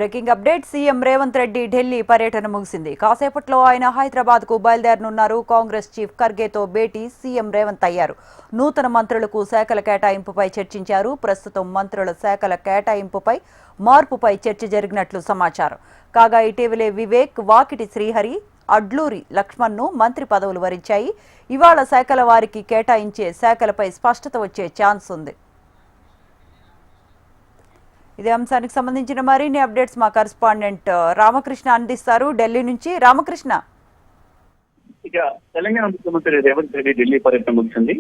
Breaking update. CM Revanth Reddy Delhi పర్యటన ముగిసింది. కాసేపట్లో ఆయన హైదరాబాద్ కు బయలుదేరనున్నారు. కాంగ్రెస్ చీఫ్ ఖర్గేతో భేటీ సీఎం రేవంత్ అయ్యారు. నూతన మంత్రులకు శాఖల కేటాయింపుపై చర్చించారు. ప్రస్తుతం మంత్రుల శాఖల కేటాయింపుపై మార్పుపై చర్చ జరిగినట్లు సమాచారం. కాగా ఇటీవలే వివేక్, వాకిటి శ్రీహరి, అడ్లూరి లక్ష్మణ్ను మంత్రి పదవులు వరించాయి. ఇవాళ శాఖల వారికి కేటాయించే శాఖలపై స్పష్టత వచ్చే ఛాన్స్ ఉంది. ఇదే అంశానికి సంబంధించిన మరిన్ని అప్డేట్స్ మా కరెస్పాండెంట్ రామకృష్ణ అందిస్తారు ఢిల్లీ నుంచి. రామకృష్ణ, ఇక తెలంగాణ ముఖ్యమంత్రి రేవంత్ రెడ్డి ఢిల్లీ పర్యటన ముగిసింది.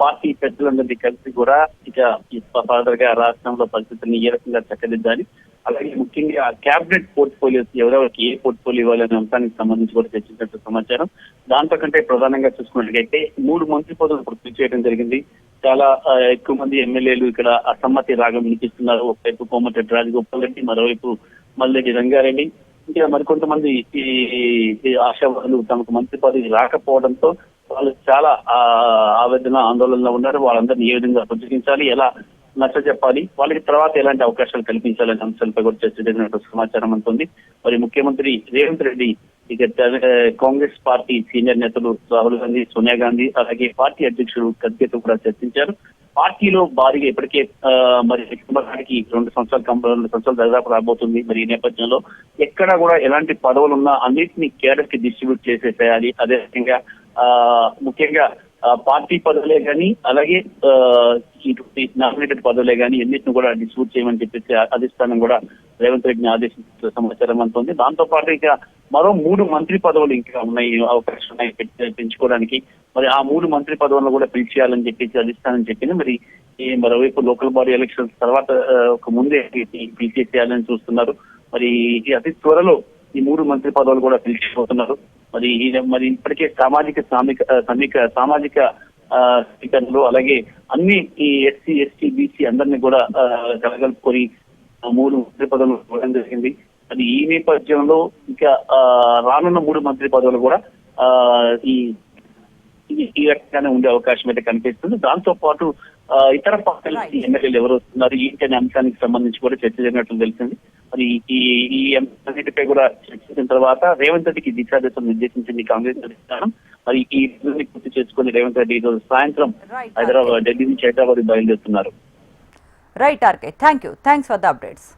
పార్టీ పెద్దలందరినీ కలిసి కూడా ఇక ఫర్దర్ గా రాష్ట్రంలో పరిస్థితిని ఏ రకంగా చక్కదిద్దాలి, అలాగే ముఖ్యంగా క్యాబినెట్ పోర్ట్ఫోలియోస్ ఎవరెవరికి ఏ పోర్ట్ఫోలియో ఇవ్వాలనే అంశానికి సంబంధించి కూడా చర్చించినట్టు సమాచారం. దాంతో కంటే ప్రధానంగా చూసుకున్నట్లయితే 3 మంత్రి పదవులు ఇప్పుడు ఫిల్ చేయడం జరిగింది. చాలా ఎక్కువ మంది ఎమ్మెల్యేలు ఇక్కడ అసమ్మతి రాగం వినిపిస్తున్నారు. ఒకవైపు కోమటిరెడ్డి రాజగోపాల్ రెడ్డి, మరోవైపు మల్రెడ్డి రంగారెడ్డి, ఇంకా మరికొంతమంది ఈ ఆశావాదులు తమకు మంత్రి పదవి రాకపోవడంతో వాళ్ళు చాలా ఆవేదన ఆందోళనలో ఉన్నారు. వాళ్ళందరినీ ఏ విధంగా బుజ్జగించాలి, ఎలా నచ్చ చెప్పాలి, వాళ్ళకి తర్వాత ఎలాంటి అవకాశాలు కల్పించాలనే అంశాలపై కూడా చర్చ జరిగినట్టు సమాచారం అంటుంది. మరి ముఖ్యమంత్రి రేవంత్ రెడ్డి ఇక కాంగ్రెస్ పార్టీ సీనియర్ నేతలు రాహుల్ గాంధీ, సోనియా గాంధీ, అలాగే పార్టీ అధ్యక్షుడు ఖర్గేతో కూడా చర్చించారు. పార్టీలో భారీగా ఇప్పటికే మరి డిసెంబర్కి 2 సంవత్సరాలు దాదాపు రాబోతుంది. మరి ఈ నేపథ్యంలో ఎక్కడా కూడా ఎలాంటి పదవులు ఉన్నా అన్నింటినీ కేడర్ కి డిస్ట్రిబ్యూట్ చేసేసేయాలి. అదే రకంగా ముఖ్యంగా పార్టీ పదవులే కానీ అలాగే నామినేటెడ్ పదవులే కానీ ఎన్నిటిని కూడా డిస్ట్రిబ్యూట్ చేయమని చెప్పేసి అధిష్టానం కూడా రేవంత్ రెడ్డిని ఆదేశించిన సమాచారం అంటుంది. దాంతో పాటు ఇక మరో 3 మంత్రి పదవులు ఇంకా ఉన్నాయి, అవకాశం ఉన్నాయి పెంచుకోవడానికి. మరి ఆ 3 మంత్రి పదవులను కూడా పిలిచేయాలని చెప్పేసి అధిష్టానం చెప్పింది. మరి మరోవైపు లోకల్ బాడీ ఎలక్షన్స్ తర్వాత ఒక ముందే పిలిచేసేయాలని చూస్తున్నారు. మరి అతి త్వరలో ఈ 3 మంత్రి పదవులు కూడా పిలిచిపోతున్నారు. మరి ఇప్పటికే సామాజిక స్పీకర్లు అలాగే అన్ని ఈ ఎస్సీ, ఎస్టీ, బీసీ అందరినీ కూడా కలగలుపుకొని 3 మంత్రి పదవులు ఇవ్వడం జరిగింది. అది ఈ నేపథ్యంలో ఇంకా రానున్న 3 మంత్రి పదవులు కూడా ఈ రకంగానే ఉండే అవకాశం అయితే కనిపిస్తుంది. దాంతో పాటు ఇతర పార్టీల ఎమ్మెల్యేలు ఎవరు వస్తున్నారు ఏంటి అనే అంశానికి సంబంధించి కూడా చర్చ జరిగినట్లు తెలిసింది. మరి ఈ అంశాన్నిటిపై కూడా చర్చించిన తర్వాత రేవంత్ రెడ్డికి దిశాదశను నిర్దేశించింది కాంగ్రెస్ అధిష్టానం. మరి ఈ పూర్తి చేసుకుని రేవంత్ రెడ్డి ఈరోజు సాయంత్రం ఢిల్లీ నుంచి హైదరాబాద్ బయలుదేరుతున్నారు. Right RK, thanks for the updates.